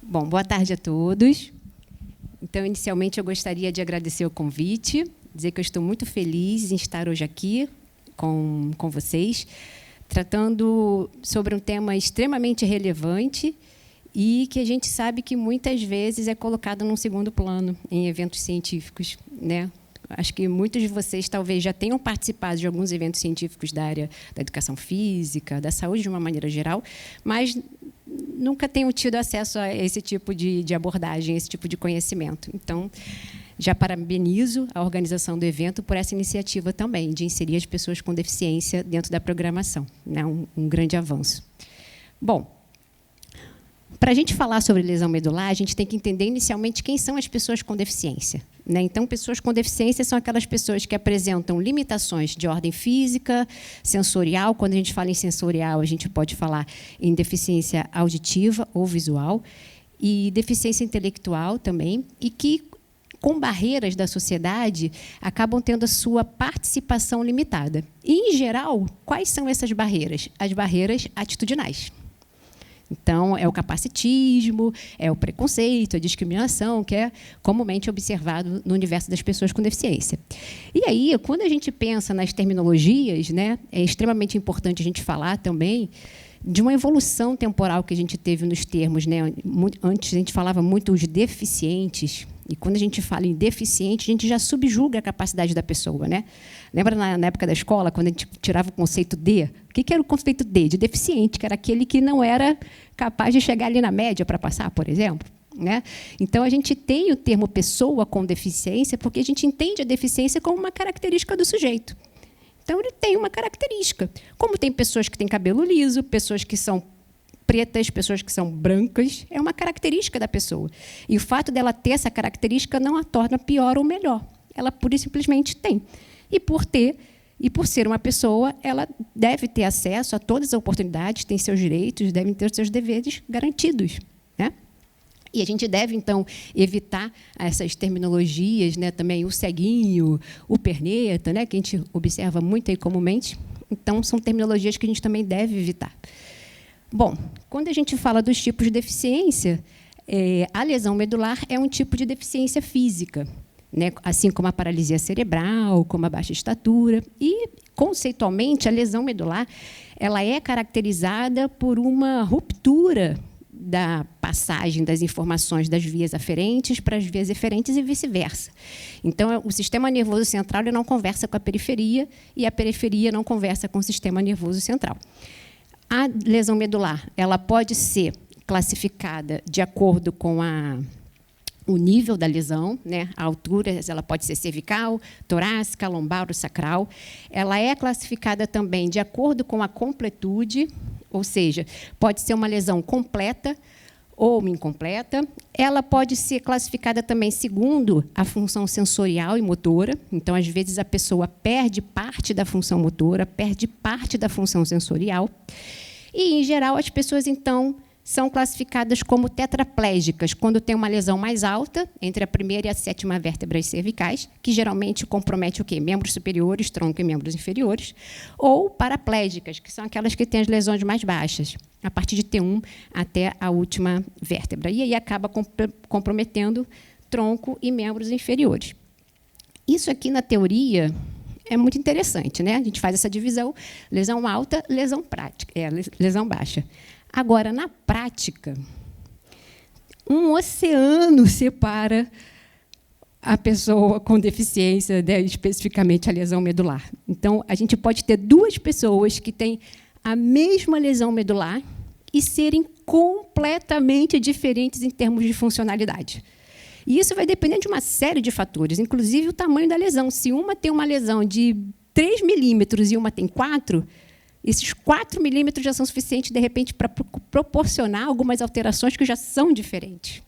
Bom, boa tarde a todos. Então, inicialmente, eu gostaria de agradecer o convite, dizer que eu estou muito feliz em estar hoje aqui com vocês, tratando sobre um tema extremamente relevante e que a gente sabe que muitas vezes é colocado num segundo plano em eventos científicos, né? Acho que muitos de vocês talvez já tenham participado de alguns eventos científicos da área da educação física, da saúde de uma maneira geral, mas nunca tenham tido acesso a esse tipo de abordagem, esse tipo de conhecimento. Então, já parabenizo a organização do evento por essa iniciativa também, de inserir as pessoas com deficiência dentro da programação, né? Um grande avanço. Bom, para a gente falar sobre lesão medular, a gente tem que entender inicialmente quem são as pessoas com deficiência, né? Então, pessoas com deficiência são aquelas pessoas que apresentam limitações de ordem física, sensorial. Quando a gente fala em sensorial, a gente pode falar em deficiência auditiva ou visual, e deficiência intelectual também, e que, com barreiras da sociedade, acabam tendo a sua participação limitada. E, em geral, quais são essas barreiras? As barreiras atitudinais. Então, é o capacitismo, é o preconceito, a discriminação, que é comumente observado no universo das pessoas com deficiência. E aí, quando a gente pensa nas terminologias, né, é extremamente importante a gente falar também de uma evolução temporal que a gente teve nos termos, né? Antes a gente falava muito os deficientes, e quando a gente fala em deficiente, a gente já subjuga a capacidade da pessoa, né? Lembra na época da escola, quando a gente tirava o conceito D? O que era o conceito D? De deficiente, que era aquele que não era capaz de chegar ali na média para passar, por exemplo, né? Então, a gente tem o termo pessoa com deficiência porque a gente entende a deficiência como uma característica do sujeito. Então, ele tem uma característica. Como tem pessoas que têm cabelo liso, pessoas que são pretas, pessoas que são brancas, é uma característica da pessoa. E o fato dela ter essa característica não a torna pior ou melhor. Ela pura e simplesmente tem. E por ser uma pessoa, ela deve ter acesso a todas as oportunidades, tem seus direitos, deve ter os seus deveres garantidos, né? E a gente deve, então, evitar essas terminologias, né, também o ceguinho, o perneta, né, que a gente observa muito aí comumente. Então, são terminologias que a gente também deve evitar. Bom, quando a gente fala dos tipos de deficiência, a lesão medular é um tipo de deficiência física, né, assim como a paralisia cerebral, como a baixa estatura. E, conceitualmente, a lesão medular ela é caracterizada por uma ruptura da passagem das informações das vias aferentes para as vias eferentes e vice-versa. Então, o sistema nervoso central ele não conversa com a periferia e a periferia não conversa com o sistema nervoso central. A lesão medular ela pode ser classificada de acordo com o nível da lesão, né? A altura ela pode ser cervical, torácica, lombar ou sacral. Ela é classificada também de acordo com a completude, ou seja, pode ser uma lesão completa ou incompleta. Ela pode ser classificada também segundo a função sensorial e motora. Então, às vezes, a pessoa perde parte da função motora, perde parte da função sensorial. E, em geral, as pessoas, então, são classificadas como tetraplégicas, quando tem uma lesão mais alta, entre a primeira e a sétima vértebras cervicais, que geralmente compromete o quê? Membros superiores, tronco e membros inferiores, ou paraplégicas, que são aquelas que têm as lesões mais baixas, a partir de T1 até a última vértebra. E aí acaba comprometendo tronco e membros inferiores. Isso aqui, na teoria, é muito interessante, né? A gente faz essa divisão, lesão alta, lesão lesão baixa. Agora, na prática, um oceano separa a pessoa com deficiência, né, especificamente a lesão medular. Então, a gente pode ter duas pessoas que têm a mesma lesão medular e serem completamente diferentes em termos de funcionalidade. E isso vai depender de uma série de fatores, inclusive o tamanho da lesão. Se uma tem uma lesão de 3 milímetros e uma tem 4, esses 4 milímetros já são suficientes, de repente, para proporcionar algumas alterações que já são diferentes.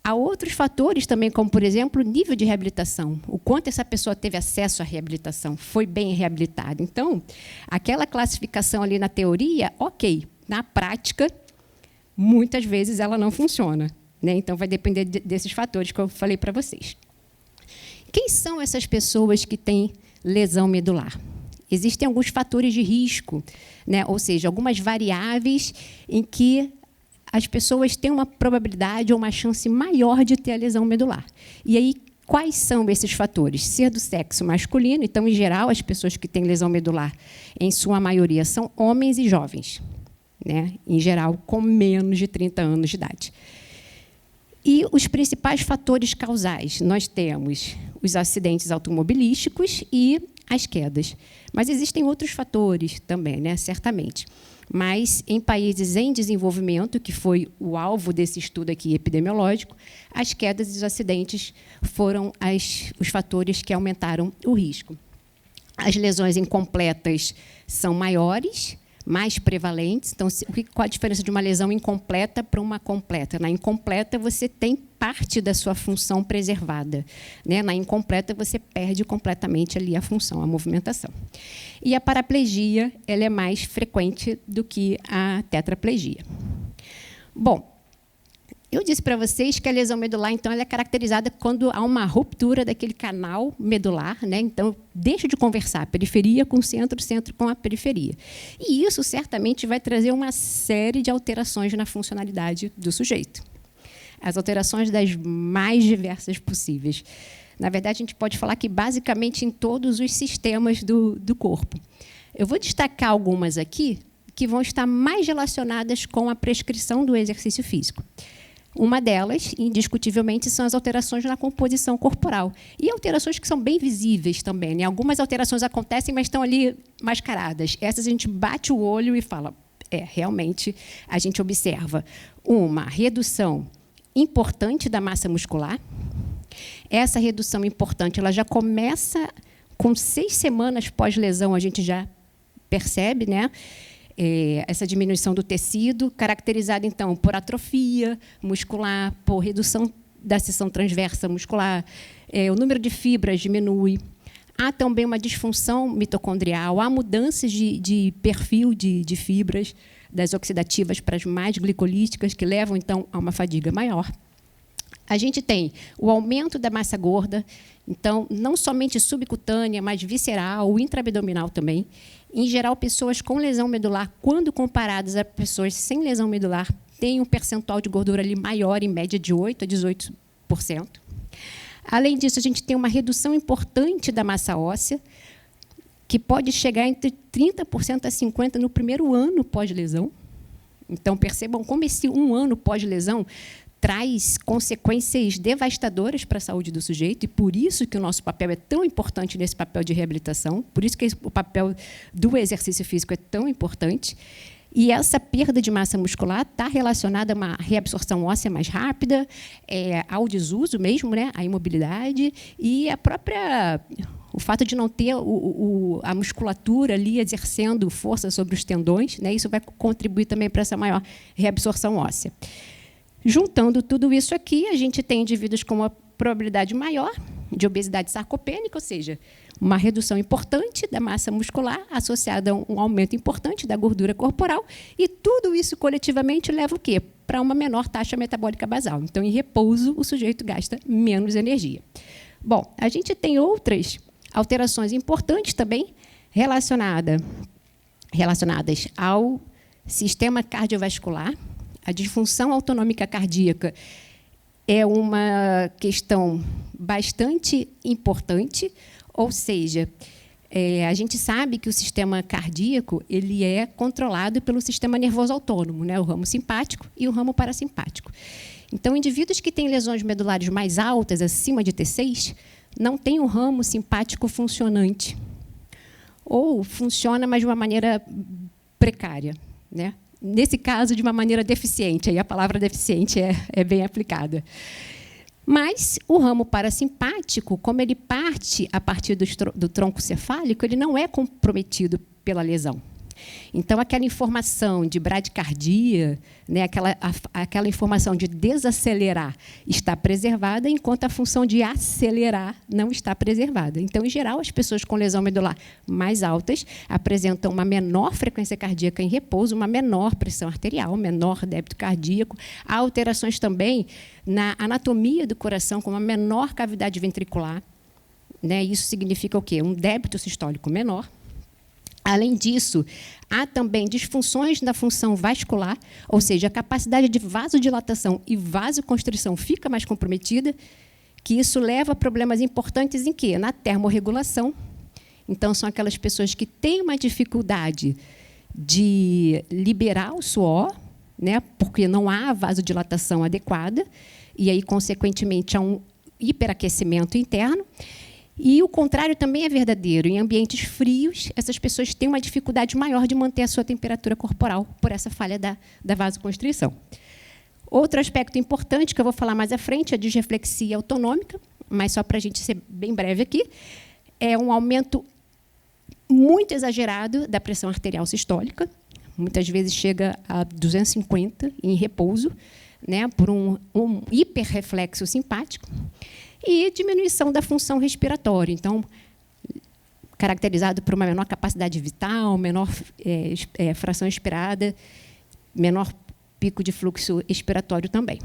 Há outros fatores também, como, por exemplo, o nível de reabilitação. O quanto essa pessoa teve acesso à reabilitação, foi bem reabilitada. Então, aquela classificação ali na teoria, ok. Na prática, muitas vezes ela não funciona, né? Então, vai depender desses fatores que eu falei para vocês. Quem são essas pessoas que têm lesão medular? Existem alguns fatores de risco, né? Ou seja, algumas variáveis em que as pessoas têm uma probabilidade ou uma chance maior de ter a lesão medular. E aí, quais são esses fatores? Ser do sexo masculino, então, em geral, as pessoas que têm lesão medular, em sua maioria, são homens e jovens, né? Em geral, com menos de 30 anos de idade. E os principais fatores causais, nós temos os acidentes automobilísticos e as quedas. Mas existem outros fatores também, né? Certamente. Mas, em países em desenvolvimento, que foi o alvo desse estudo aqui epidemiológico, as quedas e os acidentes foram os fatores que aumentaram o risco. As lesões incompletas são maiores, mais prevalentes. Então, qual a diferença de uma lesão incompleta para uma completa? Na incompleta, você tem parte da sua função preservada, né? Na incompleta, você perde completamente ali a função, a movimentação. E a paraplegia, ela é mais frequente do que a tetraplegia. Bom, eu disse para vocês que a lesão medular, então, ela é caracterizada quando há uma ruptura daquele canal medular, né? Então, deixa de conversar periferia com o centro, centro com a periferia. E isso certamente vai trazer uma série de alterações na funcionalidade do sujeito. As alterações das mais diversas possíveis. Na verdade, a gente pode falar que basicamente em todos os sistemas do corpo. Eu vou destacar algumas aqui que vão estar mais relacionadas com a prescrição do exercício físico. Uma delas, indiscutivelmente, são as alterações na composição corporal. E alterações que são bem visíveis também, né? Algumas alterações acontecem, mas estão ali mascaradas. Essas a gente bate o olho e fala, realmente, a gente observa uma redução importante da massa muscular. Essa redução importante, ela já começa com 6 semanas pós-lesão, a gente já percebe, né? Essa diminuição do tecido, caracterizada, então, por atrofia muscular, por redução da seção transversa muscular, o número de fibras diminui. Há também uma disfunção mitocondrial, há mudanças de perfil de fibras, das oxidativas para as mais glicolíticas, que levam, então, a uma fadiga maior. A gente tem o aumento da massa gorda, então, não somente subcutânea, mas visceral, intraabdominal também. Em geral, pessoas com lesão medular, quando comparadas a pessoas sem lesão medular, têm um percentual de gordura ali maior, em média de 8% a 18%. Além disso, a gente tem uma redução importante da massa óssea, que pode chegar entre 30% a 50% no primeiro ano pós-lesão. Então, percebam como esse 1 ano pós-lesão traz consequências devastadoras para a saúde do sujeito, e por isso que o nosso papel é tão importante nesse papel de reabilitação, por isso que o papel do exercício físico é tão importante. E essa perda de massa muscular está relacionada a uma reabsorção óssea mais rápida, ao desuso mesmo, né, à imobilidade, e o fato de não ter a musculatura ali exercendo força sobre os tendões, né, isso vai contribuir também para essa maior reabsorção óssea. Juntando tudo isso aqui, a gente tem indivíduos com uma probabilidade maior de obesidade sarcopênica, ou seja, uma redução importante da massa muscular associada a um aumento importante da gordura corporal, e tudo isso coletivamente leva o quê? Para uma menor taxa metabólica basal. Então, em repouso, o sujeito gasta menos energia. Bom, a gente tem outras alterações importantes também relacionadas ao sistema cardiovascular. A disfunção autonômica cardíaca é uma questão bastante importante, ou seja, a gente sabe que o sistema cardíaco ele é controlado pelo sistema nervoso autônomo, né, o ramo simpático e o ramo parasimpático. Então, indivíduos que têm lesões medulares mais altas, acima de T6, não têm um ramo simpático funcionante, ou funciona, mas de uma maneira precária, né? Nesse caso, de uma maneira deficiente. Aí a palavra deficiente é bem aplicada. Mas o ramo parasimpático, como ele parte a partir do tronco cefálico, ele não é comprometido pela lesão. Então, aquela informação de bradicardia, né, aquela informação de desacelerar está preservada, enquanto a função de acelerar não está preservada. Então, em geral, as pessoas com lesão medular mais altas apresentam uma menor frequência cardíaca em repouso, uma menor pressão arterial, menor débito cardíaco. Há alterações também na anatomia do coração, com uma menor cavidade ventricular, né? Isso significa o quê? Um débito sistólico menor. Além disso, há também disfunções na função vascular, ou seja, a capacidade de vasodilatação e vasoconstrição fica mais comprometida, que isso leva a problemas importantes em quê? Na termorregulação. Então, são aquelas pessoas que têm uma dificuldade de liberar o suor, né, porque não há vasodilatação adequada, e aí, consequentemente, há um hiperaquecimento interno. E o contrário também é verdadeiro. Em ambientes frios, essas pessoas têm uma dificuldade maior de manter a sua temperatura corporal por essa falha da vasoconstrição. Outro aspecto importante, que eu vou falar mais à frente, é a disreflexia autonômica, mas só para a gente ser bem breve aqui, é um aumento muito exagerado da pressão arterial sistólica, muitas vezes chega a 250 em repouso, né, por um hiperreflexo simpático, e diminuição da função respiratória. Então, caracterizado por uma menor capacidade vital, menor fração expirada, menor pico de fluxo expiratório também.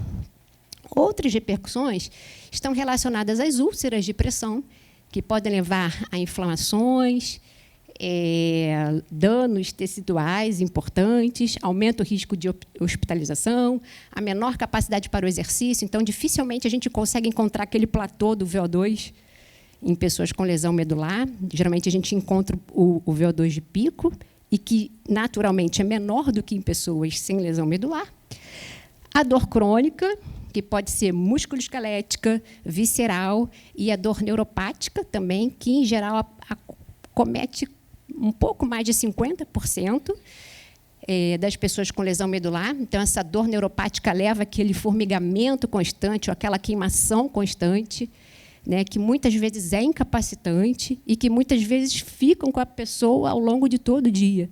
Outras repercussões estão relacionadas às úlceras de pressão, que podem levar a inflamações, danos teciduais importantes, aumenta o risco de hospitalização, a menor capacidade para o exercício. Então, dificilmente a gente consegue encontrar aquele platô do VO2 em pessoas com lesão medular. Geralmente, a gente encontra o VO2 de pico, e que, naturalmente, é menor do que em pessoas sem lesão medular. A dor crônica, que pode ser musculoesquelética, visceral, e a dor neuropática também, que, em geral, acomete um pouco mais de 50% das pessoas com lesão medular. Então, essa dor neuropática leva aquele formigamento constante, ou aquela queimação constante, né, que muitas vezes é incapacitante e que muitas vezes ficam com a pessoa ao longo de todo o dia.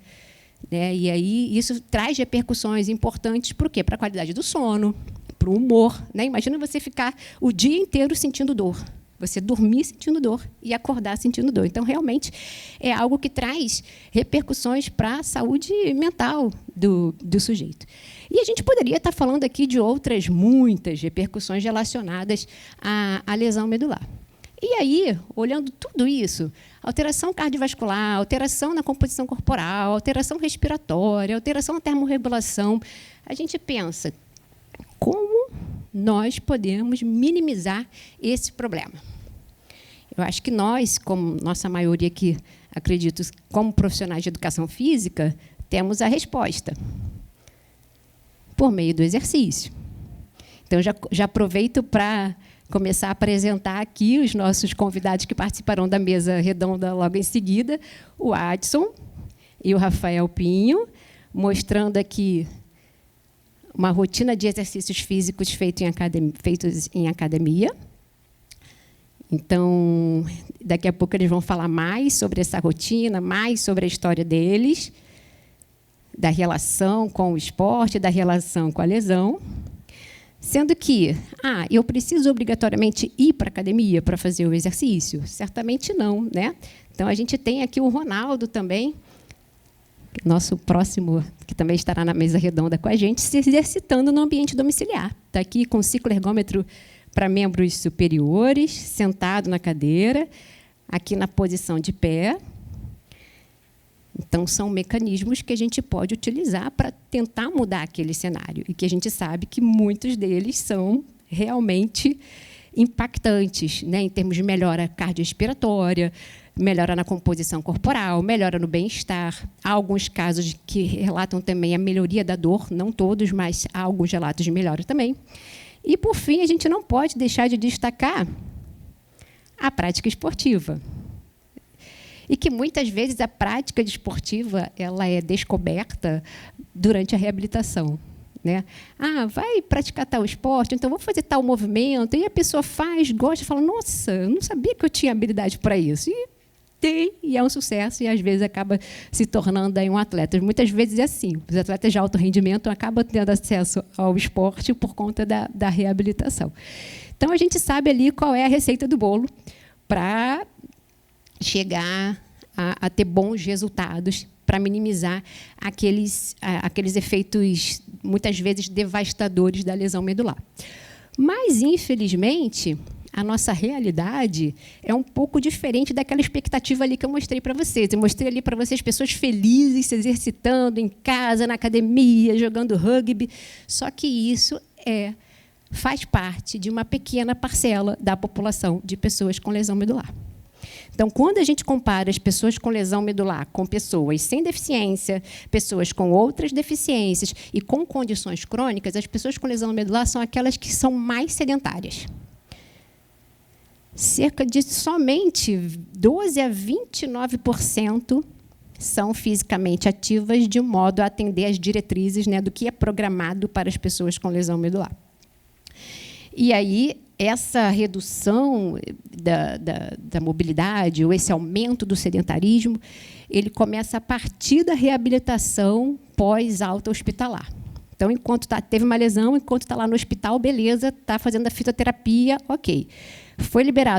Né? E aí isso traz repercussões importantes para o quê? Para a qualidade do sono, para o humor. Né? Imagina você ficar o dia inteiro sentindo dor. Você dormir sentindo dor e acordar sentindo dor. Então, realmente, é algo que traz repercussões para a saúde mental do sujeito. E a gente poderia estar falando aqui de outras muitas repercussões relacionadas à lesão medular. E aí, olhando tudo isso, alteração cardiovascular, alteração na composição corporal, alteração respiratória, alteração na termorregulação, a gente pensa, como nós podemos minimizar esse problema? Eu acho que nós, como nossa maioria aqui, acredito, como profissionais de educação física, temos a resposta. Por meio do exercício. Então, já aproveito para começar a apresentar aqui os nossos convidados que participarão da mesa redonda logo em seguida, o Adson e o Rafael Pinho, mostrando aqui uma rotina de exercícios físicos feitos em academia. Então, daqui a pouco eles vão falar mais sobre essa rotina, mais sobre a história deles, da relação com o esporte, da relação com a lesão. Sendo que, eu preciso obrigatoriamente ir para a academia para fazer o exercício? Certamente não. Né? Então, a gente tem aqui o Ronaldo também, nosso próximo, que também estará na mesa redonda com a gente, se exercitando no ambiente domiciliar. Está aqui com o cicloergômetro para membros superiores, sentado na cadeira, aqui na posição de pé. Então, são mecanismos que a gente pode utilizar para tentar mudar aquele cenário, e que a gente sabe que muitos deles são realmente impactantes, né, em termos de melhora cardiorrespiratória, melhora na composição corporal, melhora no bem-estar. Há alguns casos que relatam também a melhoria da dor, não todos, mas há alguns relatos de melhora também. E, por fim, a gente não pode deixar de destacar a prática esportiva. E que, muitas vezes, a prática esportiva ela é descoberta durante a reabilitação. Né? Vai praticar tal esporte, então vou fazer tal movimento. E a pessoa faz, gosta, fala, nossa, eu não sabia que eu tinha habilidade para isso. E tem, e é um sucesso, e às vezes acaba se tornando aí um atleta. Muitas vezes é assim, os atletas de alto rendimento acabam tendo acesso ao esporte por conta da reabilitação. Então, a gente sabe ali qual é a receita do bolo para chegar a ter bons resultados, para minimizar aqueles efeitos, muitas vezes, devastadores da lesão medular. Mas, infelizmente, a nossa realidade é um pouco diferente daquela expectativa ali que eu mostrei para vocês. Eu mostrei ali para vocês pessoas felizes, se exercitando em casa, na academia, jogando rugby. Só que isso faz parte de uma pequena parcela da população de pessoas com lesão medular. Então, quando a gente compara as pessoas com lesão medular com pessoas sem deficiência, pessoas com outras deficiências e com condições crônicas, as pessoas com lesão medular são aquelas que são mais sedentárias. Cerca de somente 12% a 29% são fisicamente ativas de modo a atender às diretrizes, né, do que é programado para as pessoas com lesão medular. E aí, essa redução da mobilidade, ou esse aumento do sedentarismo, ele começa a partir da reabilitação pós-alta hospitalar. Então, enquanto teve uma lesão, enquanto está lá no hospital, beleza, está fazendo a fitoterapia, ok. Foi liberado